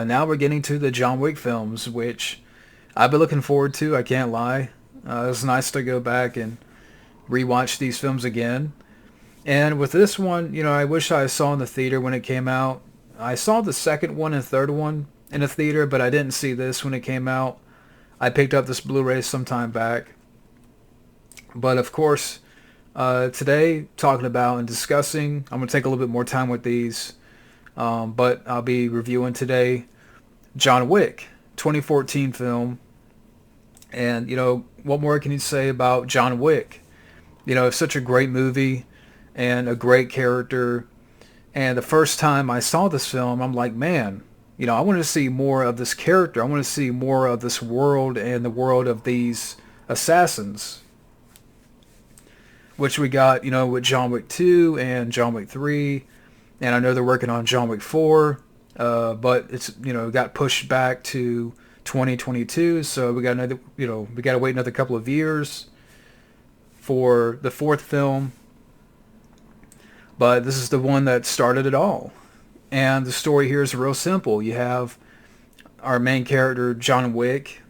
Now we're getting to the John Wick films, which I've been looking forward to. I can't lie. It's nice to go back and rewatch these films again. And with this one, I wish I saw in the theater when it came out. I saw the second one and third one in the theater, but I didn't see this when it came out. I picked up this Blu-ray some time back. But of course, today, talking about and discussing, I'm going to take a little bit more time with these. But I'll be reviewing today John Wick, 2014 film. And, what more can you say about John Wick? It's such a great movie and a great character. And the first time I saw this film, I'm like, man, I want to see more of this character. I want to see more of this world and the world of these assassins. Which we got, with John Wick 2 and John Wick 3. And I know they're working on John Wick 4. But it's, got pushed back to 2022. So we got another, we got to wait another couple of years for the fourth film. But this is the one that started it all. And the story here is real simple. You have our main character, John Wick.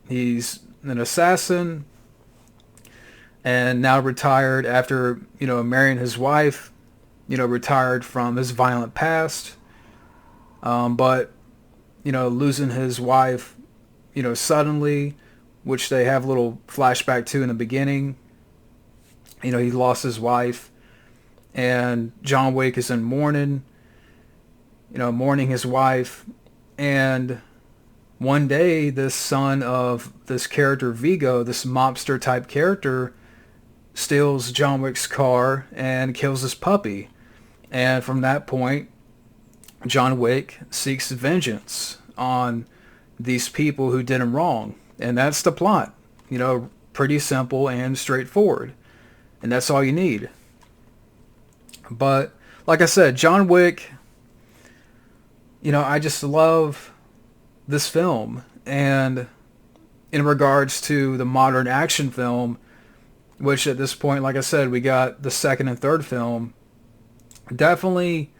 He's an assassin and now retired after, marrying his wife, retired from his violent past. But, losing his wife, suddenly, which they have a little flashback to in the beginning. He lost his wife. And John Wick is in mourning, mourning his wife. And one day, this son of this character, Vigo, this mobster type character, steals John Wick's car and kills his puppy. And from that point, John Wick seeks vengeance on these people who did him wrong. And that's the plot. Pretty simple and straightforward. And that's all you need. But, like I said, John Wick, I just love this film. And in regards to the modern action film, which at this point, like I said, we got the second and third film, definitely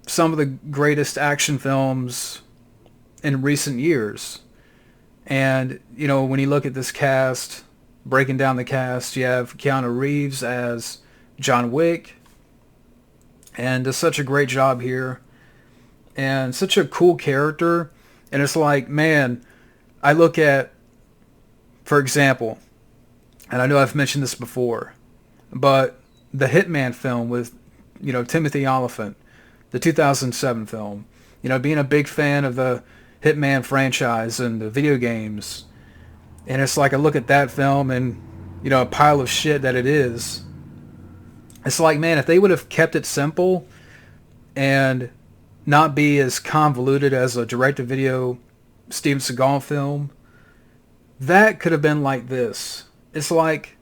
some of the greatest action films in recent years. And, when you look at this cast, breaking down the cast, you have Keanu Reeves as John Wick, and does such a great job here, and such a cool character. And it's like, man, I look at, for example, and I know I've mentioned this before, but the Hitman film with, Timothy Olyphant, the 2007 film, being a big fan of the Hitman franchise and the video games, and it's like I look at that film and, a pile of shit that it is. It's like, man, if they would have kept it simple and not be as convoluted as a direct-to-video Steven Seagal film, that could have been like this. It's like,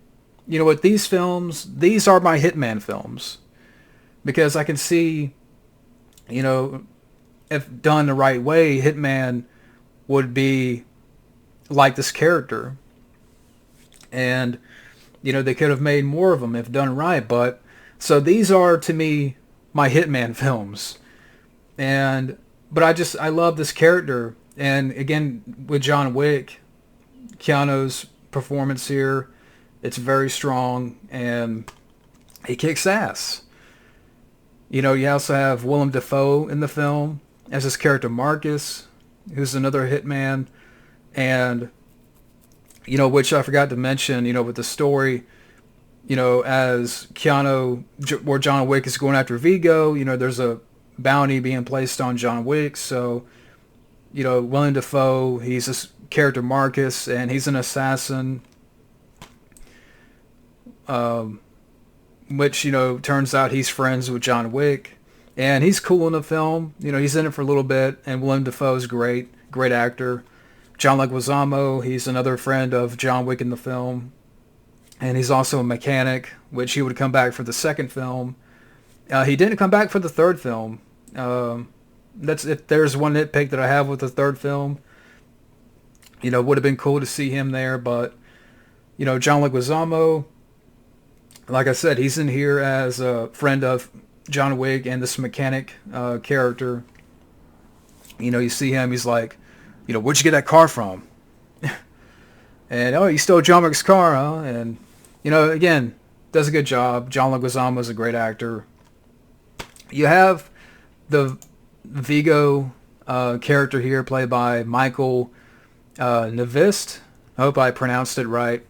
with these films, these are my Hitman films. Because I can see, if done the right way, Hitman would be like this character. And, they could have made more of them if done right, but so these are, to me, my Hitman films. But I love this character. And again, with John Wick, Keanu's performance here, it's very strong, and he kicks ass. You also have Willem Dafoe in the film as his character Marcus, who's another hitman. And, which I forgot to mention, with the story, as Keanu, or John Wick is going after Vigo, there's a bounty being placed on John Wick. So, Willem Dafoe, he's this character Marcus, and he's an assassin, which, turns out he's friends with John Wick. And he's cool in the film. He's in it for a little bit, and Willem Dafoe's great actor. John Leguizamo, he's another friend of John Wick in the film. And he's also a mechanic, which he would come back for the second film. He didn't come back for the third film. That's, if there's one nitpick that I have with the third film, would have been cool to see him there. But, John Leguizamo, like I said, he's in here as a friend of John Wick and this mechanic character. You see him, he's like, where'd you get that car from? And, oh, you stole John Wick's car, huh? And, again, does a good job. John Leguizamo is a great actor. You have the Vigo character here played by Michael Nyqvist. I hope I pronounced it right.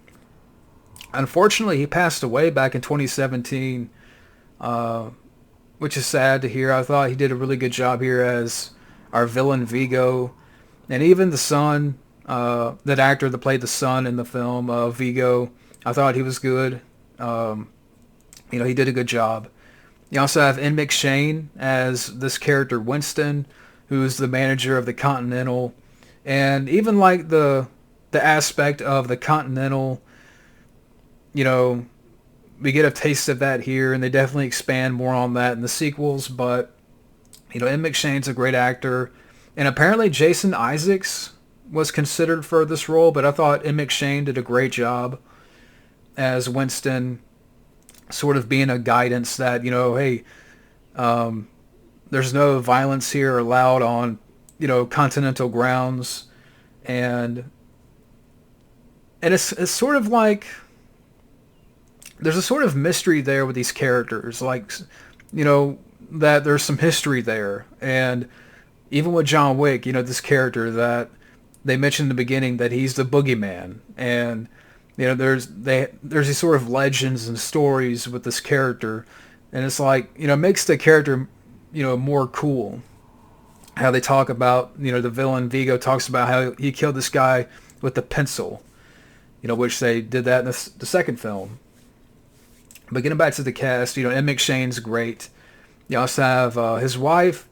Unfortunately, he passed away back in 2017, which is sad to hear. I thought he did a really good job here as our villain Vigo. And even the son, that actor that played the son in the film, Vigo, I thought he was good. He did a good job. You also have McShane as this character Winston, who's the manager of the Continental. And even like the aspect of the Continental, we get a taste of that here, and they definitely expand more on that in the sequels. But, McShane's a great actor. And apparently Jason Isaacs was considered for this role, but I thought McShane did a great job as Winston, sort of being a guidance that, hey, there's no violence here allowed on, continental grounds. And it's sort of like, there's a sort of mystery there with these characters, like, that there's some history there. And even with John Wick, this character that they mentioned in the beginning that he's the boogeyman. And, there's these sort of legends and stories with this character. And it's like, it makes the character, more cool. How they talk about, the villain Vigo talks about how he killed this guy with a pencil, which they did that in the second film. But getting back to the cast, M. McShane's great. You also have his wife,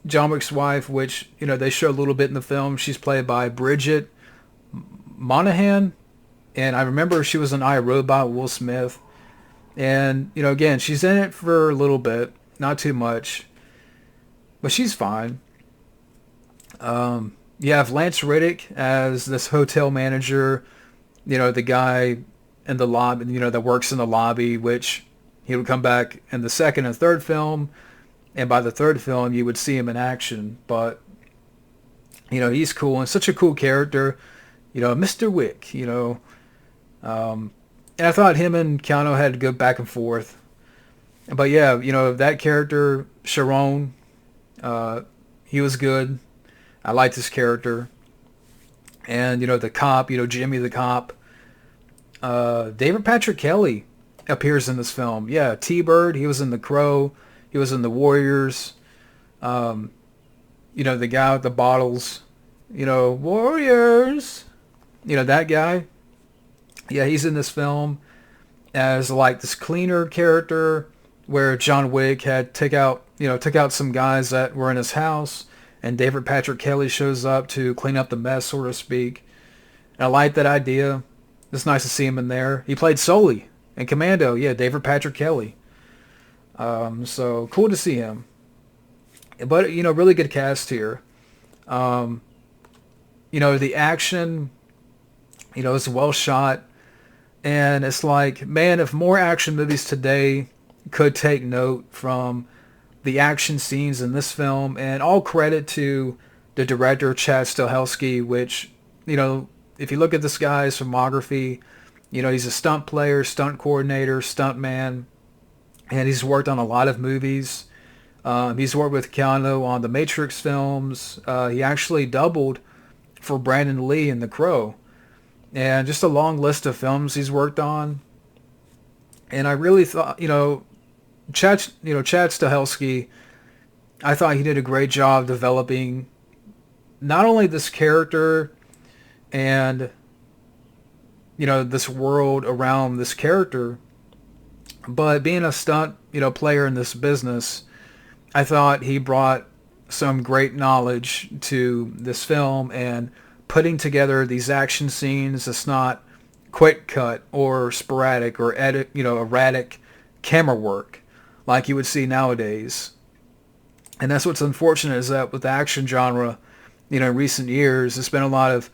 John Wick's wife, which, they show a little bit in the film. She's played by Bridget Monahan. And I remember she was in I, Robot, Will Smith. And, again, she's in it for a little bit. Not too much. But she's fine. You have Lance Reddick as this hotel manager. The guy in the lobby, that works in the lobby, which he would come back in the second and third film. And by the third film, you would see him in action. But, he's cool. And such a cool character. Mr. Wick, and I thought him and Keanu had to go back and forth. But yeah, that character, Sharon, he was good. I liked his character. And, the cop, Jimmy the cop. David Patrick Kelly appears in this film. Yeah, T-Bird, he was in The Crow. He was in The Warriors. The guy with the bottles. Warriors. That guy. Yeah, he's in this film as like this cleaner character where John Wick had took out some guys that were in his house, and David Patrick Kelly shows up to clean up the mess, so to speak. And I like that idea. It's nice to see him in there. He played Sully in Commando. Yeah, David Patrick Kelly. So cool to see him. But, really good cast here. The action, is well shot. And it's like, man, if more action movies today could take note from the action scenes in this film, and all credit to the director, Chad Stahelski, which, if you look at this guy's filmography, he's a stunt player, stunt coordinator, stunt man, and he's worked on a lot of movies. He's worked with Keanu on the Matrix films. He actually doubled for Brandon Lee in The Crow. And just a long list of films he's worked on. And I really thought, Chad Stahelski, I thought he did a great job developing not only this character and, this world around this character, but being a stunt, player in this business, I thought he brought some great knowledge to this film and putting together these action scenes. It's not quick cut or sporadic or erratic camera work like you would see nowadays. And that's what's unfortunate, is that with the action genre, in recent years, there's been a lot of,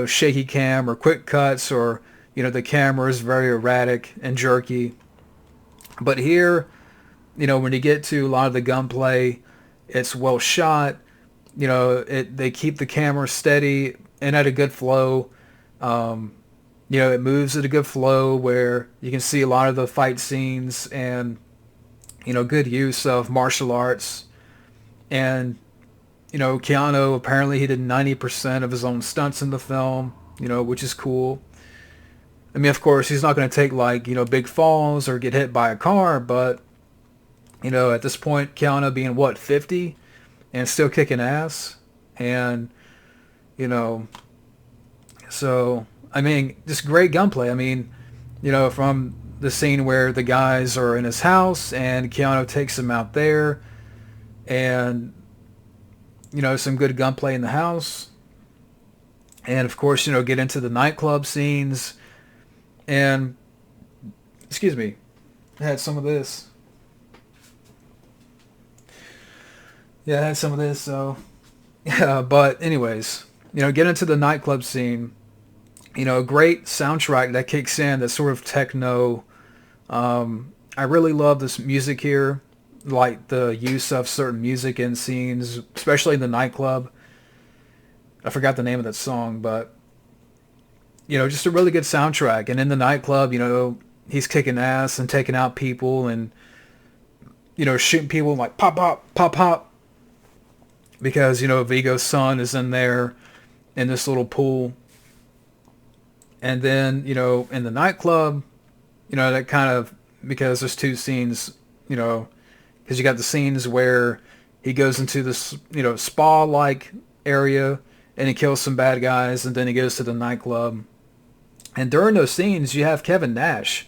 shaky cam or quick cuts, or, the camera is very erratic and jerky. But here, when you get to a lot of the gunplay, it's well shot. They keep the camera steady and at a good flow. It moves at a good flow where you can see a lot of the fight scenes and, good use of martial arts. And, Keanu, apparently he did 90% of his own stunts in the film, which is cool. I mean, of course, he's not going to take, big falls or get hit by a car, but, at this point, Keanu being, 50? And still kicking ass. And, so, I mean, just great gunplay. I mean, from the scene where the guys are in his house and Keanu takes them out there and, some good gunplay in the house. And, of course, get into the nightclub scenes. And, excuse me, I had some of this. Yeah, I had some of this, so... Yeah, but anyways, get into the nightclub scene. Great soundtrack that kicks in, that sort of techno. I really love this music here, like the use of certain music in scenes, especially in the nightclub. I forgot the name of that song, but, just a really good soundtrack. And in the nightclub, he's kicking ass and taking out people and, shooting people like pop, pop, pop, pop. Because, Vigo's son is in there in this little pool. And then, in the nightclub, that kind of, because there's two scenes, because you got the scenes where he goes into this, spa-like area and he kills some bad guys, and then he goes to the nightclub. And during those scenes, you have Kevin Nash.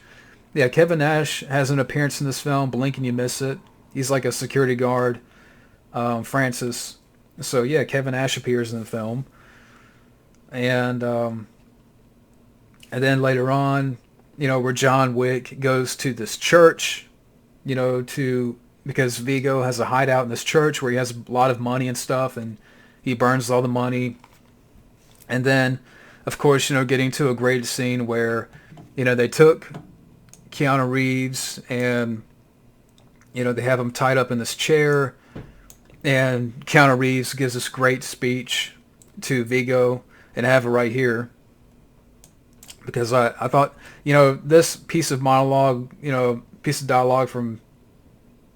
Yeah, Kevin Nash has an appearance in this film. Blink and you miss it. He's like a security guard. Francis. So yeah, Kevin Nash appears in the film. And then later on, where John Wick goes to this church, because Vigo has a hideout in this church where he has a lot of money and stuff, and he burns all the money. And then, of course, getting to a great scene where, they took Keanu Reeves and, they have him tied up in this chair, and Keanu Reeves gives this great speech to Vigo, and I have it right here. Because I thought, this piece of monologue, piece of dialogue from,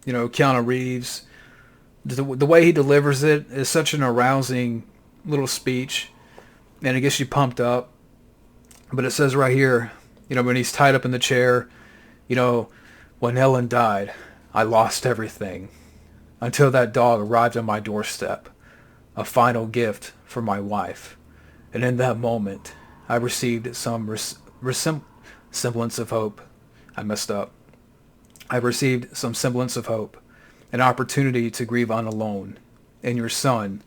Keanu Reeves, the way he delivers it is such an arousing little speech, and it gets you pumped up. But it says right here, when he's tied up in the chair, when Ellen died, I lost everything until that dog arrived on my doorstep, a final gift for my wife. And in that moment, I received some semblance of hope. I messed up. I received some semblance of hope, an opportunity to grieve on alone. And your son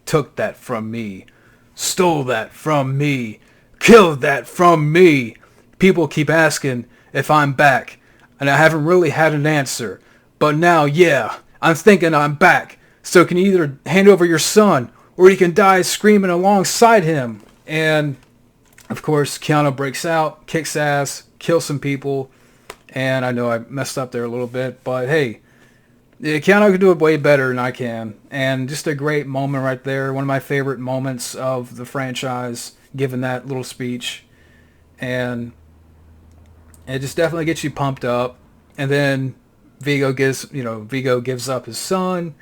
took that from me, stole that from me, killed that from me. People keep asking if I'm back, and I haven't really had an answer. But now, yeah, I'm thinking I'm back. So can you either hand over your son, or you can die screaming alongside him. And, of course, Keanu breaks out, kicks ass, kills some people. And I know I messed up there a little bit, but hey, Keanu can do it way better than I can. And just a great moment right there. One of my favorite moments of the franchise, given that little speech. And it just definitely gets you pumped up. And then Vigo gives up his son,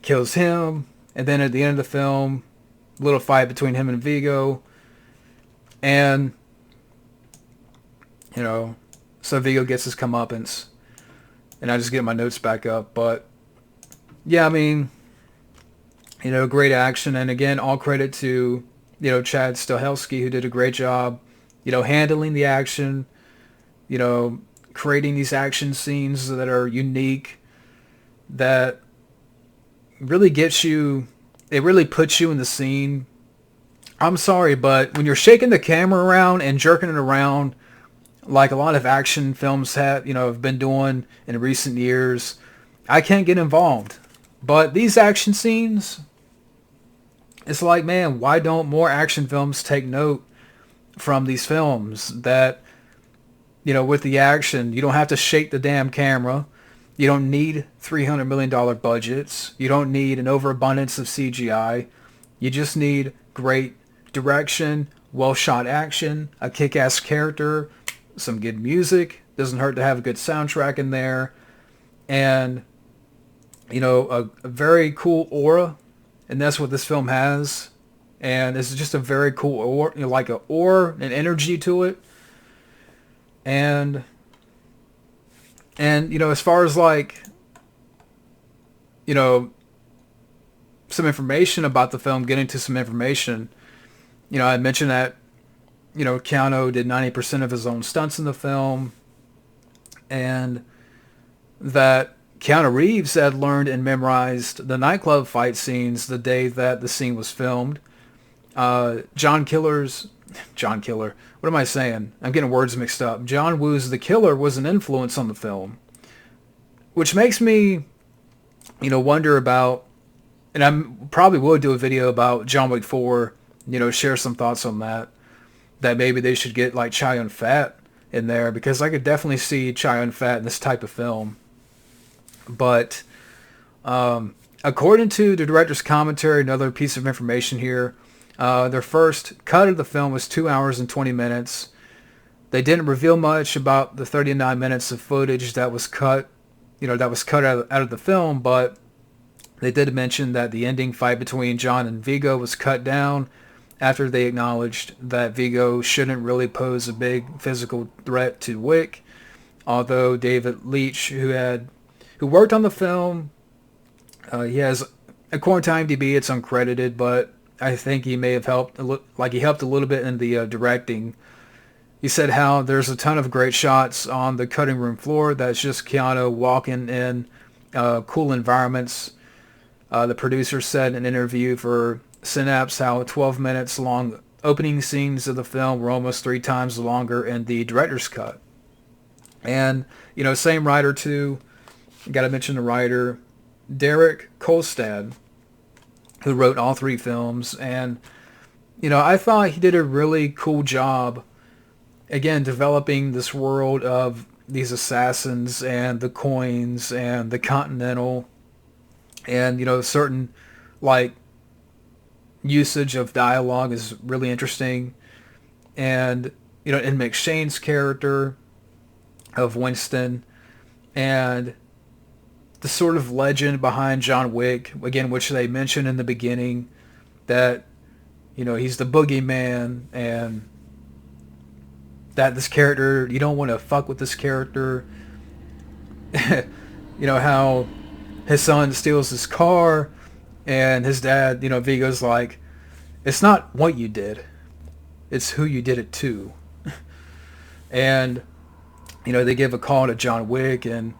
kills him. And then at the end of the film, a little fight between him and Vigo. And, so Vigo gets his comeuppance. And I just get my notes back up. But, yeah, I mean, great action. And again, all credit to, Chad Stahelski, who did a great job, handling the action, creating these action scenes that are unique, that really gets you, it really puts you in the scene. I'm sorry, but when you're shaking the camera around and jerking it around, like a lot of action films have been doing in recent years, I can't get involved. But these action scenes, it's like, man, why don't more action films take note from these films that, with the action, you don't have to shake the damn camera. You don't need $300 million budgets. You don't need an overabundance of CGI. You just need great direction, well-shot action, a kick-ass character, some good music. Doesn't hurt to have a good soundtrack in there. And, a very cool aura. And that's what this film has. And it's just a very cool aura, like an aura and energy to it. And as far as like, some information about the film, getting to some information, I mentioned that, Keanu did 90% of his own stunts in the film, and that Keanu Reeves had learned and memorized the nightclub fight scenes the day that the scene was filmed. John Killer, what am I saying? I'm getting words mixed up. John Woo's The Killer was an influence on the film, which makes me, wonder about, and I probably will do a video about John Wick 4, share some thoughts on that maybe they should get like Chow Yun-fat in there, because I could definitely see Chow Yun-fat in this type of film. But according to the director's commentary, another piece of information here, their first cut of the film was 2 hours and 20 minutes. They didn't reveal much about the 39 minutes of footage that was cut, out of the film, but they did mention that the ending fight between John and Viggo was cut down after they acknowledged that Viggo shouldn't really pose a big physical threat to Wick, although David Leitch, who worked on the film, he has, according to IMDb, it's uncredited, but I think he may have helped, he helped a little bit in the directing. He said how there's a ton of great shots on the cutting room floor that's just Keanu walking in cool environments. The producer said in an interview for Synapse how 12 minutes long opening scenes of the film were almost 3 times longer in the director's cut. And, same writer too, got to mention the writer, Derek Kolstad, who wrote all 3 films. And, I thought he did a really cool job, again, developing this world of these assassins and the coins and the Continental and, certain, usage of dialogue is really interesting. And, in McShane's character of Winston and the sort of legend behind John Wick, again, which they mentioned in the beginning, that, he's the boogeyman, and that this character, you don't want to fuck with this character. How his son steals his car, and his dad, Viggo's like, it's not what you did, it's who you did it to. And, they give a call to John Wick, and,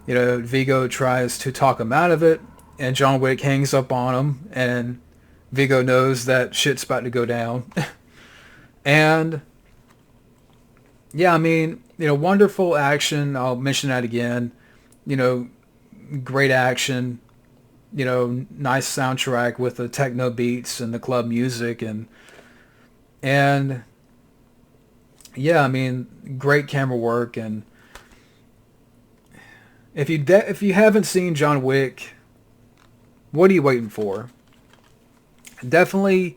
Viggo tries to talk him out of it, and John Wick hangs up on him, and Viggo knows that shit's about to go down. And, yeah, wonderful action. I'll mention that again. Great action. Nice soundtrack with the techno beats and the club music, and yeah, great camera work. And if you haven't seen John Wick, what are you waiting for? Definitely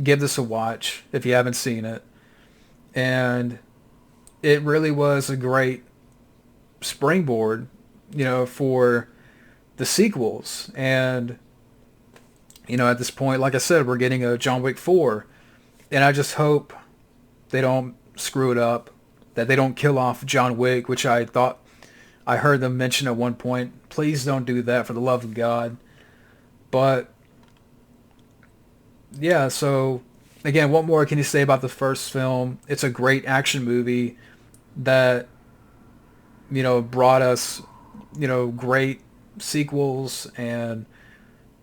give this a watch if you haven't seen it. And it really was a great springboard, for the sequels. And, at this point, like I said, we're getting a John Wick 4. And I just hope they don't screw it up, that they don't kill off John Wick, which I thought I heard them mention at one point. Please don't do that, for the love of God. But, yeah, so, again, what more can you say about the first film? It's a great action movie that, brought us, great sequels and,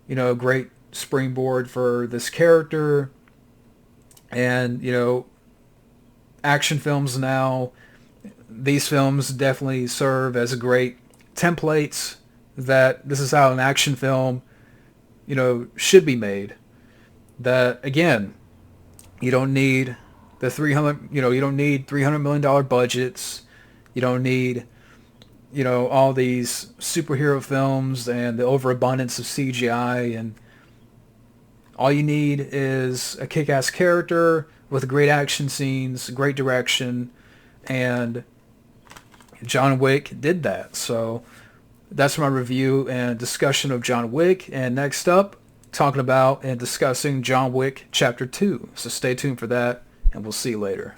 great springboard for this character. And, action films now, these films definitely serve as a great templates that this is how an action film, should be made. That, again, you don't need the you don't need $300 million budgets. You don't need, all these superhero films and the overabundance of CGI, and all you need is a kick-ass character with great action scenes, great direction, and John Wick did that. So that's my review and discussion of John Wick. And next up, talking about and discussing John Wick Chapter 2. So stay tuned for that, and we'll see you later.